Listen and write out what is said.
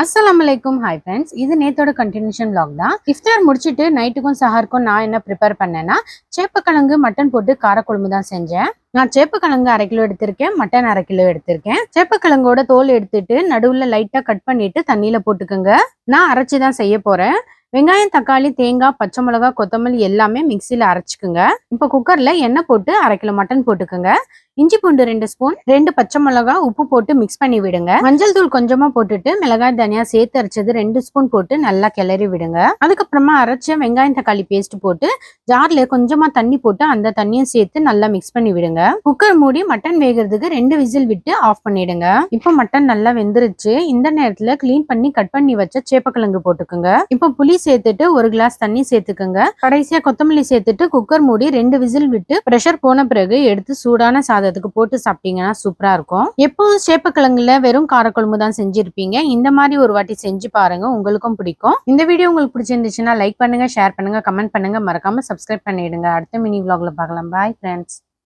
அஸ்ஸலாமலைக்கும் hi friends. இது நேத்தோட continuation vlog தான். இஃப்தார் முடிச்சுட்டு நைட்டுக்கும் சஹருக்கும் நான் என்ன ப்ரிப்பேர் பண்ணேன்னா சேப்பக்கிழங்கு மட்டன் போட்டு காரக்குழம்பு தான் செஞ்சேன். நான் சேப்பக்கிழங்கு 1/2 கிலோ எடுத்திருக்கேன், மட்டன் 1/2 கிலோ எடுத்திருக்கேன். சேப்பக்கிழங்கோட தோல் எடுத்துட்டு நடுவுல லைட்டா கட் பண்ணிட்டு தண்ணியில போட்டுக்கோங்க. நான் அரைச்சி தான் செய்ய போறேன். வெங்காயம், தக்காளி, தேங்காய், பச்சை மிளகா, கொத்தமல்லி எல்லாமே மிக்சியில அரைச்சிக்குங்க. இப்போ குக்கர்ல எண்ணெய் போட்டு 1/2 கிலோ மட்டன் போட்டுக்கோங்க. இஞ்சி பூண்டு 2 ஸ்பூன், 2 பச்சை மிளகா, உப்பு போட்டு மிக்ஸ் பண்ணி விடுங்க. மஞ்சள் தூள் கொஞ்சமா போட்டுட்டு மிளகாய் தனியா சேர்த்து அரைச்சது 2 ஸ்பூன் போட்டு நல்லா கிளறி விடுங்க. அதுக்கப்புறமா அரைச்ச வெங்காயம் தக்காளி பேஸ்ட் போட்டு ஜார்ல கொஞ்சமா தண்ணி போட்டு அந்த தண்ணியும் சேர்த்து நல்லா மிக்ஸ் பண்ணி விடுங்க. குக்கர் மூடி மட்டன் வேகிறதுக்கு 2 விசில் விட்டு ஆஃப் பண்ணிடுங்க. இப்போ மட்டன் நல்லா வெந்துருச்சு. இந்த நேரத்துல கிளீன் பண்ணி கட் பண்ணி வச்ச சேப்பக்கிழங்கு போட்டுக்குங்க. இப்போ புளி சேர்த்துட்டு 1 கிளாஸ் தண்ணி சேர்த்துக்குங்க. கடைசியா கொத்தமல்லி சேர்த்துட்டு குக்கர் மூடி 2 விசில் விட்டு பிரஷர் போன பிறகு எடுத்து சூடான சாதத்துக்கு போட்டு சாப்பிட்டீங்கன்னா சூப்பரா இருக்கும். எப்பவும் சேப்பக்கிழங்குல வெறும் காரக்குழம்பு தான் செஞ்சிருப்பீங்க. இந்த மாதிரி ஒரு வாட்டி செஞ்சு பாருங்க, உங்களுக்கும் பிடிக்கும். இந்த வீடியோ உங்களுக்கு பிடிச்சிருந்துச்சுன்னா லைக் பண்ணுங்க, ஷேர் பண்ணுங்க, கமெண்ட் பண்ணுங்க, மறக்காம சப்ஸ்கிரைப் பண்ணிடுங்க. அடுத்த மினி vlogல பார்க்கலாம். Bye friends.